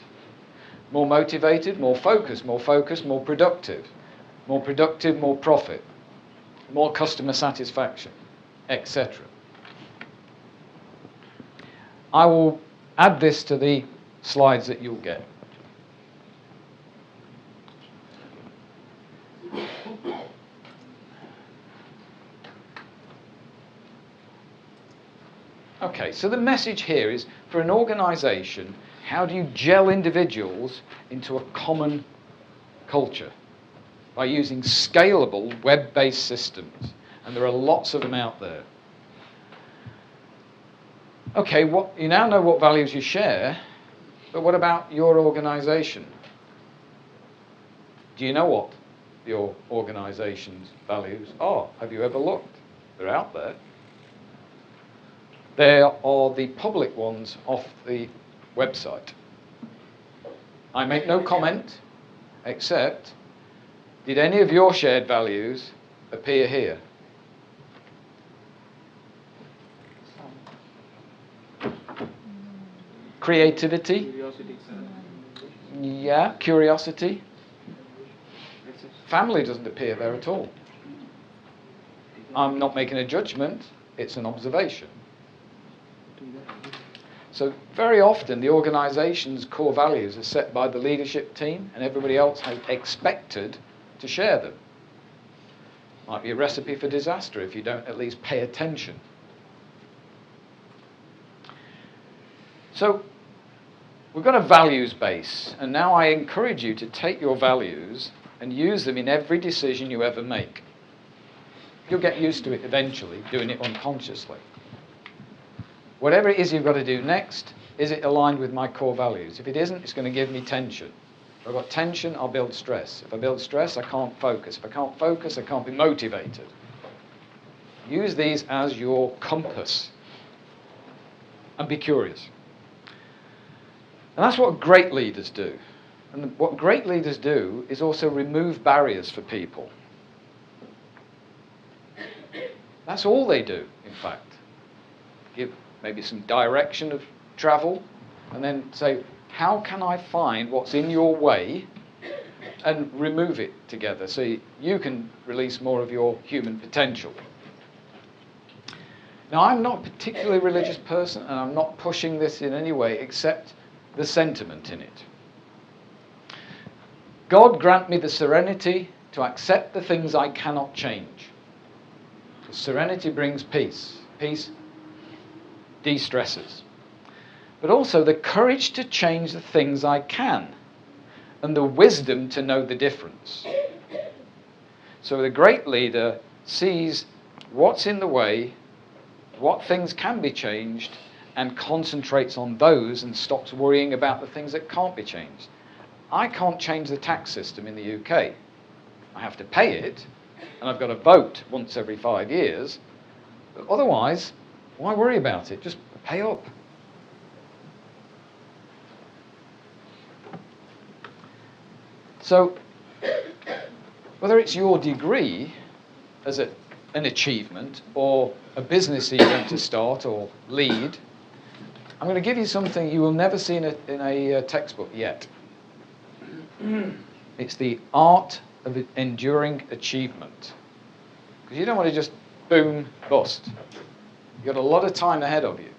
A: More motivated, more focused, more productive. More productive, more profit. More customer satisfaction, etc. I will add this to the slides that you'll get. Okay, so the message here is, for an organization, how do you gel individuals into a common culture? By using scalable web-based systems. And there are lots of them out there. Okay, you now know what values you share, but what about your organization? Do you know what your organization's values are? Have you ever looked? They're out there. There are the public ones off the website. I make no comment, except, did any of your shared values appear here? Creativity?
C: Curiosity.
A: Yeah, curiosity. Family doesn't appear there at all. I'm not making a judgment, it's an observation. So very often the organization's core values are set by the leadership team, and everybody else has expected to share them. Might be a recipe for disaster if you don't at least pay attention. So we've got a values base, and now I encourage you to take your values and use them in every decision you ever make. You'll get used to it eventually, doing it unconsciously. Whatever it is you've got to do next, is it aligned with my core values? If it isn't, it's going to give me tension. If I've got tension, I'll build stress. If I build stress, I can't focus. If I can't focus, I can't be motivated. Use these as your compass. And be curious. And that's what great leaders do. And what great leaders do is also remove barriers for people. That's all they do, in fact. Give maybe some direction of travel, and then say, how can I find what's in your way and remove it together so you can release more of your human potential. Now, I'm not a particularly religious person, and I'm not pushing this in any way except the sentiment in it. God grant me the serenity to accept the things I cannot change. Serenity brings peace. Peace de-stresses. But also the courage to change the things I can, and the wisdom to know the difference. So the great leader sees what's in the way, what things can be changed, and concentrates on those and stops worrying about the things that can't be changed. I can't change the tax system in the UK. I have to pay it, and I've got to vote once every 5 years. But otherwise, why worry about it? Just pay up. So, whether it's your degree as an achievement, or a business you want to start or lead, I'm going to give you something you will never see in a textbook yet. It's the art of enduring achievement. Because you don't want to just boom, bust. You've got a lot of time ahead of you.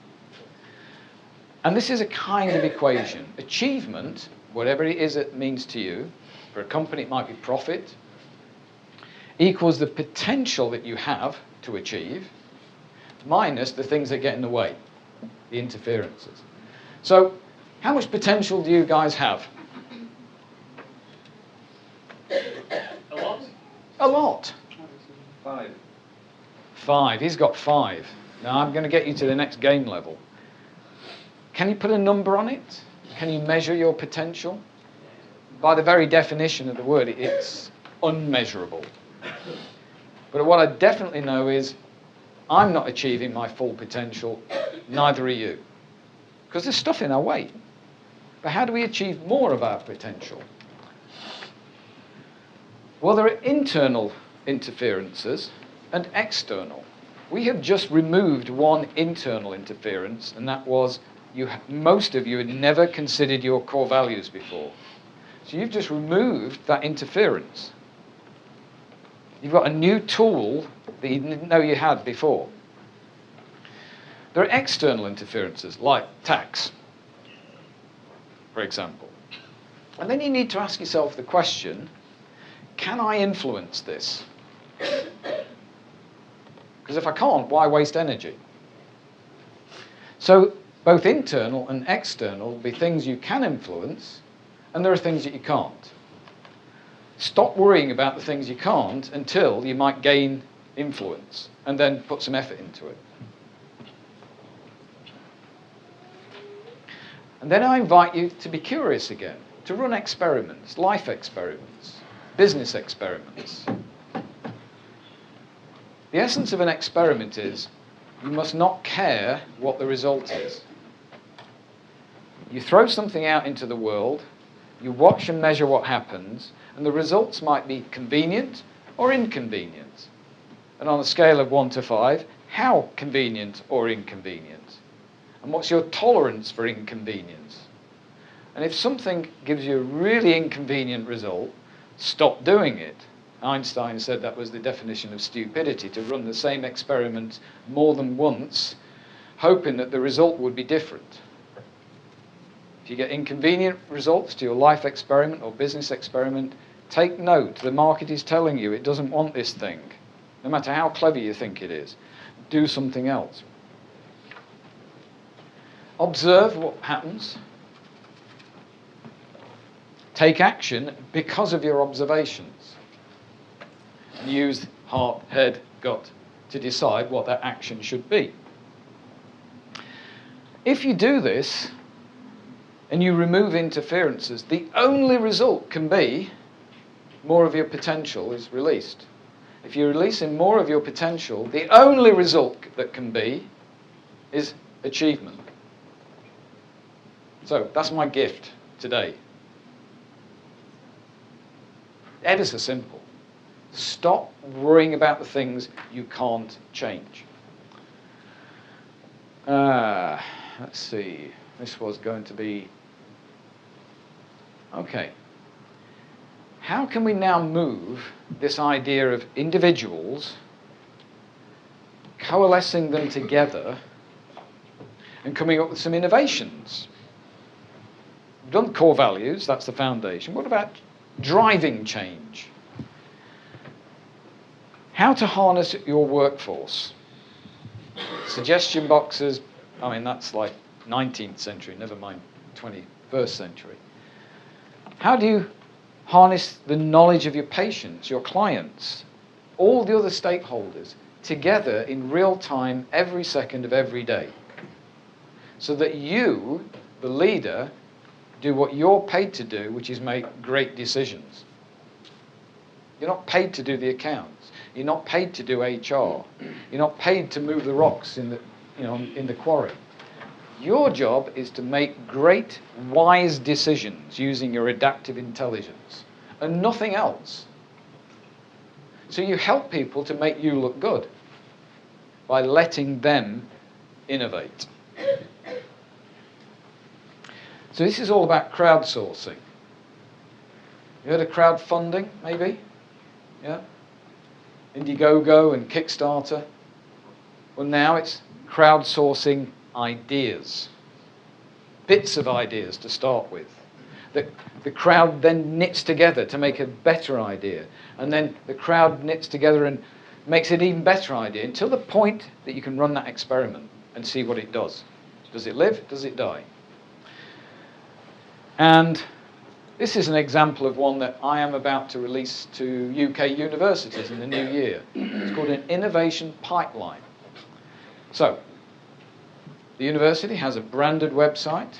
A: And this is a kind of equation. Achievement, whatever it is it means to you, for a company it might be profit, equals the potential that you have to achieve, minus the things that get in the way, the interferences. So, how much potential do you guys have?
B: A lot.
A: A lot.
F: 5.
A: 5. He's got 5. Now I'm going to get you to the next game level. Can you put a number on it? Can you measure your potential? By the very definition of the word, it's unmeasurable. But what I definitely know is I'm not achieving my full potential, neither are you. Because there's stuff in our way. But how do we achieve more of our potential? Well, there are internal interferences and external. We have just removed one internal interference, and that was most of you had never considered your core values before. So you've just removed that interference. You've got a new tool that you didn't know you had before. There are external interferences, like tax, for example. And then you need to ask yourself the question, can I influence this? Because if I can't, why waste energy? So both internal and external will be things you can influence, and there are things that you can't. Stop worrying about the things you can't until you might gain influence, and then put some effort into it. And then I invite you to be curious again, to run experiments, life experiments, business experiments. The essence of an experiment is you must not care what the result is. You throw something out into the world, you watch and measure what happens, and the results might be convenient or inconvenient. And on a scale of 1 to 5, how convenient or inconvenient? And what's your tolerance for inconvenience? And if something gives you a really inconvenient result, stop doing it. Einstein said that was the definition of stupidity, to run the same experiment more than once, hoping that the result would be different. If you get inconvenient results to your life experiment or business experiment, take note. The market is telling you it doesn't want this thing, no matter how clever you think it is. Do something else. Observe what happens. Take action because of your observations. And use heart, head, gut to decide what that action should be. If you do this, and you remove interferences, the only result can be more of your potential is released. If you're releasing more of your potential, the only result that can be is achievement. So that's my gift today. Ever so simple. Stop worrying about the things you can't change. Let's see. This was going to be... Okay. How can we now move this idea of individuals, coalescing them together, and coming up with some innovations? We've done core values, that's the foundation. What about driving change? How to harness your workforce? Suggestion boxes, I mean, that's like 19th century, never mind 21st century. How do you harness the knowledge of your patients, your clients, all the other stakeholders together in real time every second of every day, so that you, the leader, do what you're paid to do, which is make great decisions? You're not paid to do the accounts. You're not paid to do HR. You're not paid to move the rocks in the quarry. Your job is to make great, wise decisions using your adaptive intelligence and nothing else. So you help people to make you look good by letting them innovate. So this is all about crowdsourcing. You heard of crowdfunding, maybe? Yeah? Indiegogo and Kickstarter. Well, now it's crowdsourcing ideas. Bits of ideas to start with. The crowd then knits together to make a better idea. And then the crowd knits together and makes an even better idea until the point that you can run that experiment and see what it does. Does it live? Does it die? And this is an example of one that I am about to release to UK universities in the new year. It's called an innovation pipeline. So, the university has a branded website,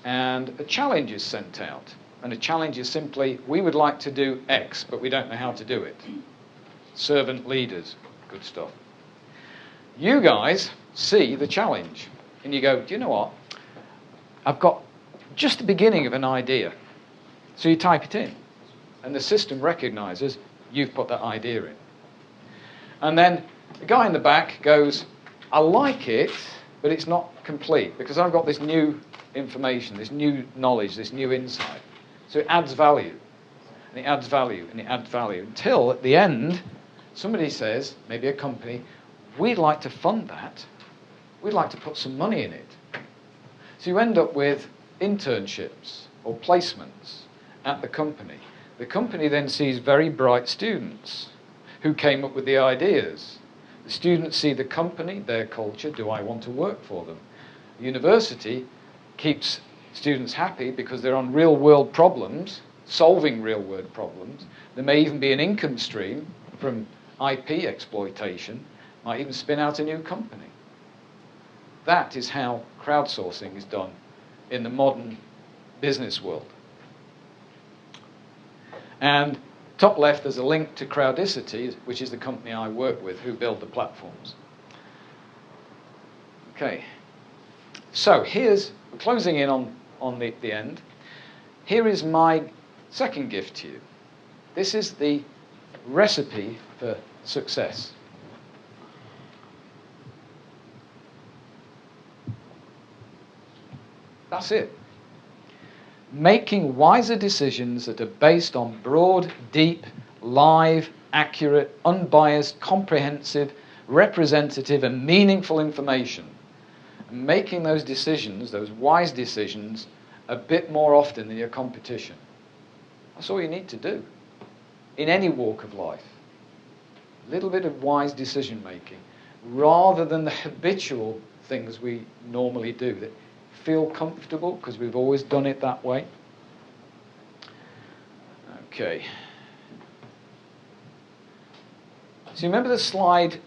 A: and a challenge is sent out. And the challenge is simply, we would like to do X, but we don't know how to do it. Servant leaders, good stuff. You guys see the challenge, and you go, do you know what? I've got just the beginning of an idea. So you type it in, and the system recognizes you've put that idea in. And then the guy in the back goes, I like it, but it's not complete, because I've got this new information, this new knowledge, this new insight. So it adds value, and it adds value, and it adds value, until at the end, somebody says, maybe a company, we'd like to fund that. We'd like to put some money in it. So you end up with internships or placements at the company. The company then sees very bright students who came up with the ideas. The students see the company, their culture, do I want to work for them? The university keeps students happy because they're on real-world problems, solving real-world problems. There may even be an income stream from IP exploitation, might even spin out a new company. That is how crowdsourcing is done in the modern business world. And top left, there's a link to Crowdicity, which is the company I work with, who build the platforms. Okay. So here's, we're closing in on the end. Here is my second gift to you. This is the recipe for success. That's it. Making wiser decisions that are based on broad, deep, live, accurate, unbiased, comprehensive, representative, and meaningful information. And making those decisions, those wise decisions, a bit more often than your competition. That's all you need to do in any walk of life. A little bit of wise decision making, rather than the habitual things we normally do that feel comfortable because we've always done it that way. Okay. So you remember the slide,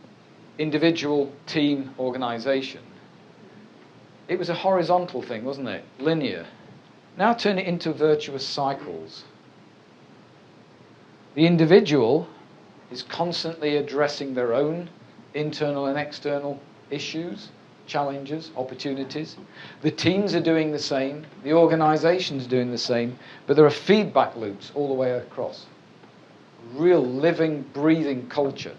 A: individual, team, organization? It was a horizontal thing, wasn't it? Linear. Now turn it into virtuous cycles. The individual is constantly addressing their own internal and external issues, challenges, opportunities. The teams are doing the same. The organization's doing the same. But there are feedback loops all the way across. Real living, breathing culture.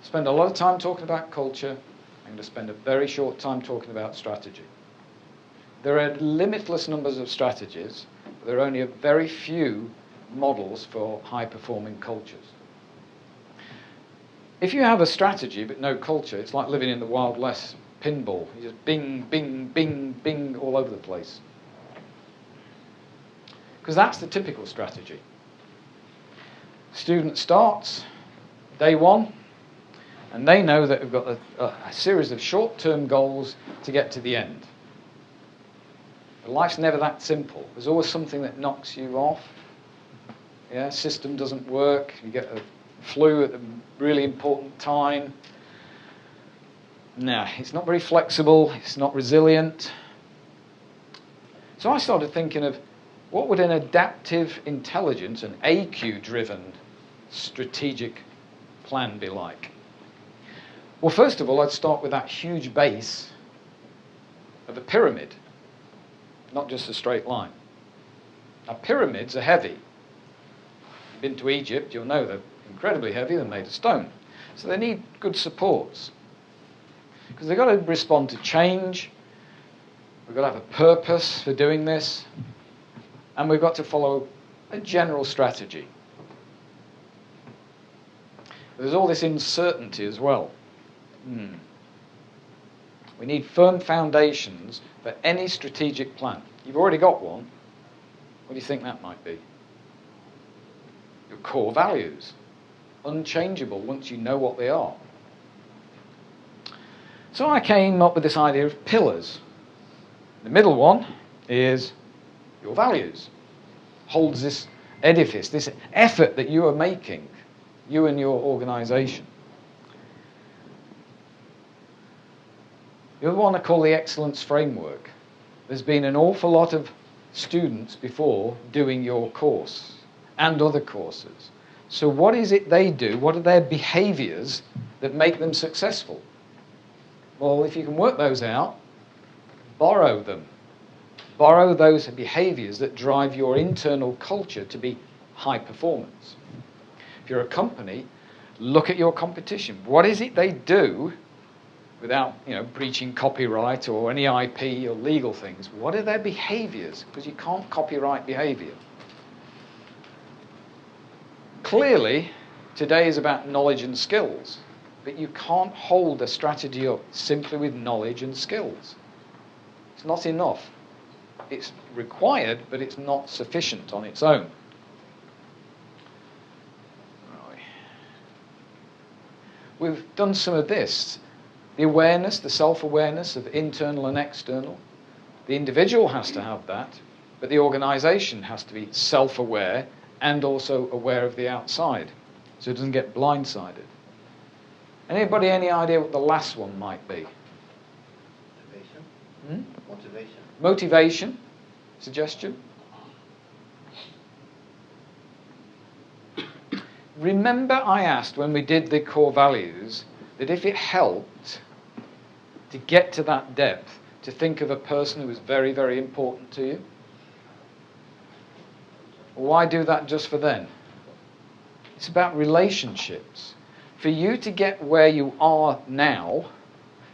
A: Spend a lot of time talking about culture. I'm going to spend a very short time talking about strategy. There are limitless numbers of strategies. But there are only a very few models for high-performing cultures. If you have a strategy but no culture, it's like living in the Wild West pinball. You just bing, bing, bing, bing all over the place. Because that's the typical strategy. Student starts, day one, and they know that we've got a series of short-term goals to get to the end. But life's never that simple. There's always something that knocks you off. Yeah, system doesn't work. You get a flu at a really important time. Nah, it's not very flexible. It's not resilient. So I started thinking of what would an adaptive intelligence, an AQ-driven strategic plan be like? Well, first of all, I'd start with that huge base of a pyramid, not just a straight line. Now, pyramids are heavy. If you've been to Egypt, you'll know they're incredibly heavy. They're made of stone. So they need good supports. Because they've got to respond to change. We've got to have a purpose for doing this. And we've got to follow a general strategy. There's all this uncertainty as well. We need firm foundations for any strategic plan. You've already got one. What do you think that might be? Your core values. Unchangeable once you know what they are. So I came up with this idea of pillars. The middle one is your values. Holds this edifice, this effort that you are making, you and your organization. The other one I call the excellence framework. There's been an awful lot of students before doing your course and other courses. So what is it they do? What are their behaviors that make them successful? Well, if you can work those out, borrow them. Borrow those behaviors that drive your internal culture to be high performance. If you're a company, look at your competition. What is it they do without, breaching copyright or any IP or legal things? What are their behaviors? Because you can't copyright behavior. Clearly, today is about knowledge and skills, but you can't hold a strategy up simply with knowledge and skills. It's not enough. It's required, but it's not sufficient on its own. Right. We've done some of this. The awareness, the self-awareness of internal and external. The individual has to have that, but the organization has to be self-aware and also aware of the outside, so it doesn't get blindsided. Anybody any idea what the last one might be?
D: Motivation. Motivation.
A: Motivation? Suggestion? Remember I asked when we did the core values that if it helped to get to that depth, to think of a person who was very, very important to you? Why do that just for then? It's about relationships. For you to get where you are now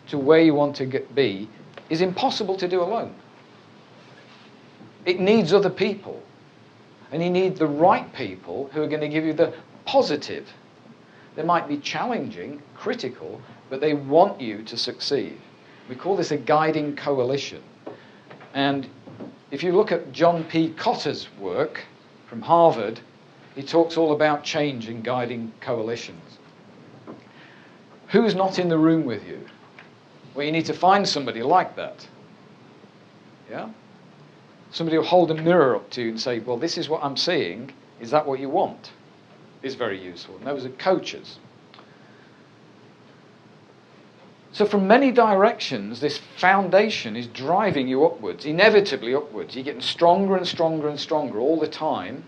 A: to where you want to be is impossible to do alone. It needs other people. And you need the right people who are going to give you the positive. They might be challenging, critical, but they want you to succeed. We call this a guiding coalition. And if you look at John P. Cotter's work from Harvard, he talks all about change and guiding coalitions. Who's not in the room with you? Well, you need to find somebody like that. Yeah? Somebody will hold a mirror up to you and say, well, this is what I'm seeing. Is that what you want? Is very useful. And those are coaches. So from many directions, this foundation is driving you upwards, inevitably upwards. You're getting stronger and stronger and stronger all the time.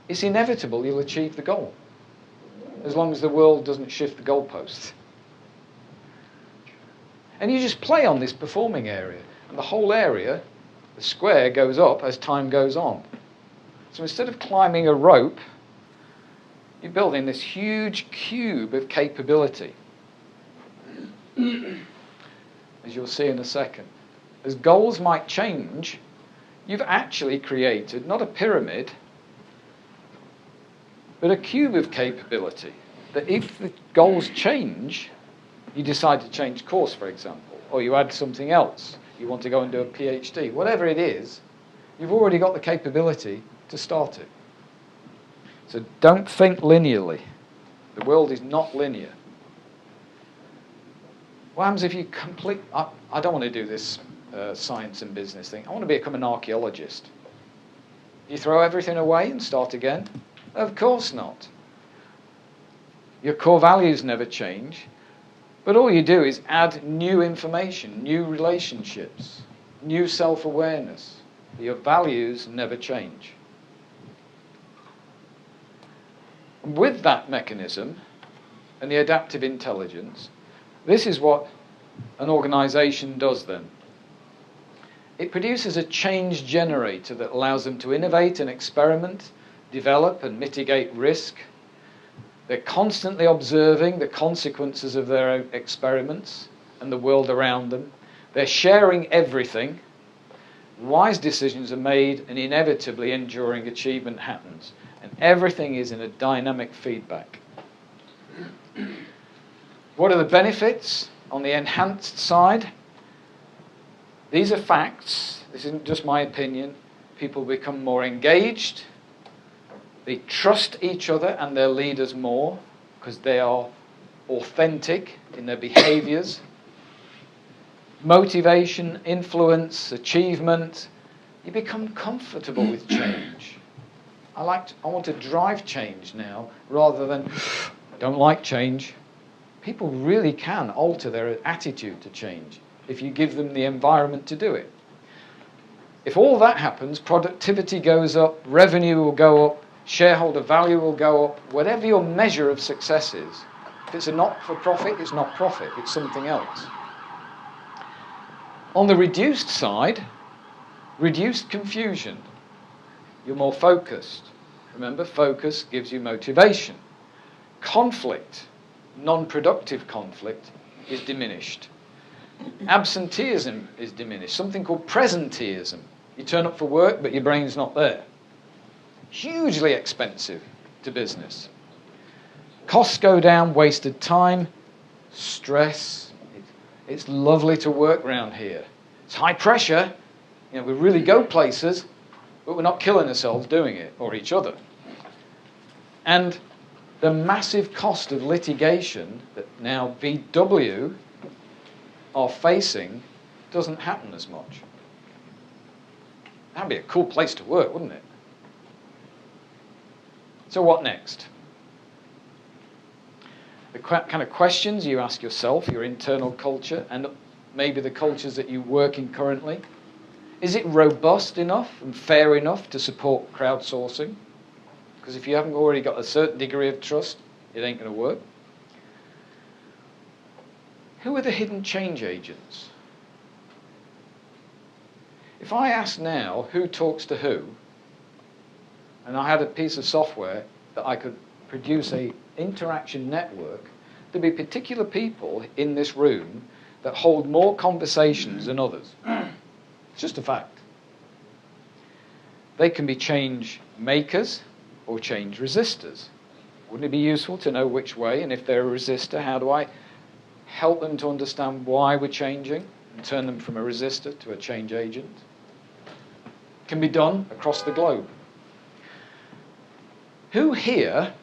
A: It's inevitable you'll achieve the goal, as long as the world doesn't shift the goalposts. And you just play on this performing area. And the whole area, the square, goes up as time goes on. So instead of climbing a rope, you're building this huge cube of capability. As you'll see in a second. As goals might change, you've actually created not a pyramid, but a cube of capability. That if the goals change, you decide to change course, for example, or you add something else, you want to go and do a PhD, whatever it is, you've already got the capability to start it. So don't think linearly. The world is not linear. What happens if you I don't want to do this science and business thing. I want to become an archaeologist. You throw everything away and start again? Of course not. Your core values never change. But all you do is add new information, new relationships, new self-awareness. Your values never change. With that mechanism and the adaptive intelligence, this is what an organization does then. It produces a change generator that allows them to innovate and experiment, develop and mitigate risk. They're constantly observing the consequences of their own experiments and the world around them. They're sharing everything. Wise decisions are made and inevitably enduring achievement happens. And everything is in a dynamic feedback. What are the benefits on the enhanced side? These are facts. This isn't just my opinion. People become more engaged. They trust each other and their leaders more because they are authentic in their behaviors. Motivation, influence, achievement. You become comfortable with change. I want to drive change now rather than don't like change. People really can alter their attitude to change if you give them the environment to do it. If all that happens, productivity goes up, revenue will go up, shareholder value will go up, whatever your measure of success is. If it's a not-for-profit, it's not profit, it's something else. On the reduced side, reduced confusion. You're more focused. Remember, focus gives you motivation. Conflict, non-productive conflict, is diminished. Absenteeism is diminished. Something called presenteeism. You turn up for work, but your brain's not there. Hugely expensive to business. Costs go down, wasted time, stress. It's lovely to work around here. It's high pressure. You know, we really go places, but we're not killing ourselves doing it, or each other. And the massive cost of litigation that now VW are facing doesn't happen as much. That'd be a cool place to work, wouldn't it? So what next? The kind of questions you ask yourself, your internal culture, and maybe the cultures that you work in currently. Is it robust enough and fair enough to support crowdsourcing? Because if you haven't already got a certain degree of trust, it ain't going to work. Who are the hidden change agents? If I ask now who talks to who, and I had a piece of software that I could produce a interaction network, there'd be particular people in this room that hold more conversations than others. It's just a fact. They can be change makers or change resistors. Wouldn't it be useful to know which way? And if they're a resistor, how do I help them to understand why we're changing and turn them from a resistor to a change agent? It can be done across the globe. Who here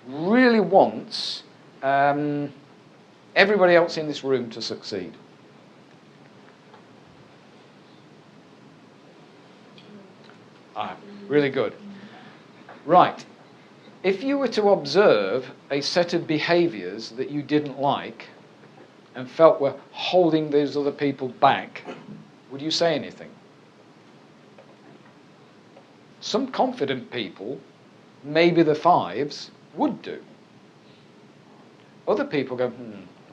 A: really wants everybody else in this room to succeed? Really good. Right. If you were to observe a set of behaviors that you didn't like and felt were holding those other people back, would you say anything? Some confident people, maybe the fives, would do. Other people go,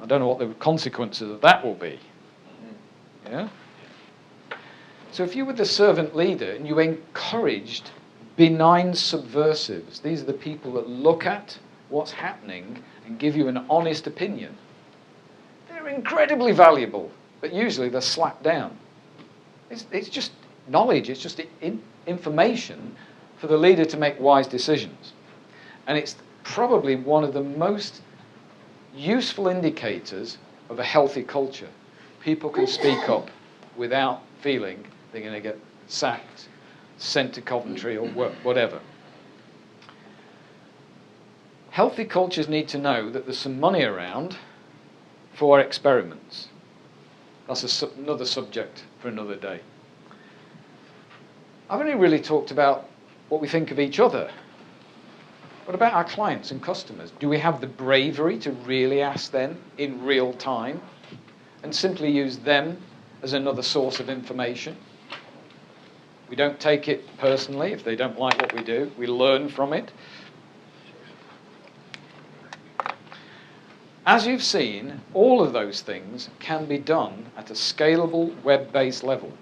A: I don't know what the consequences of that will be. Yeah? So if you were the servant leader and you encouraged benign subversives, these are the people that look at what's happening and give you an honest opinion. They're incredibly valuable, but usually they're slapped down. It's just knowledge, it's just information for the leader to make wise decisions. And it's probably one of the most useful indicators of a healthy culture. People can speak up without feeling they're going to get sacked, sent to Coventry or whatever. Healthy cultures need to know that there's some money around for experiments. That's another subject for another day. I've only really talked about what we think of each other. What about our clients and customers? Do we have the bravery to really ask them in real time and simply use them as another source of information? We don't take it personally if they don't like what we do. We learn from it. As you've seen, all of those things can be done at a scalable, web-based level.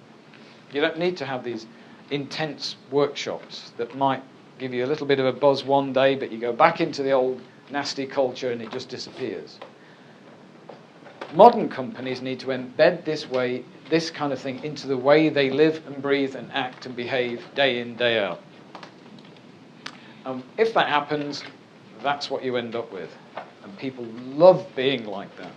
A: You don't need to have these intense workshops that might give you a little bit of a buzz one day, but you go back into the old nasty culture and it just disappears. Modern companies need to embed this kind of thing into the way they live and breathe and act and behave day in, day out. If that happens, that's what you end up with. And people love being like that.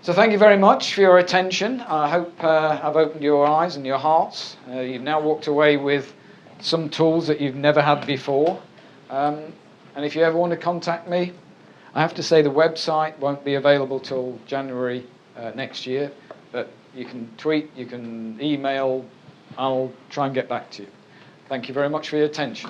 A: So thank you very much for your attention. I hope I've opened your eyes and your hearts. You've now walked away with some tools that you've never had before. And if you ever want to contact me, I have to say the website won't be available till January next year, but you can tweet, you can email, I'll try and get back to you. Thank you very much for your attention.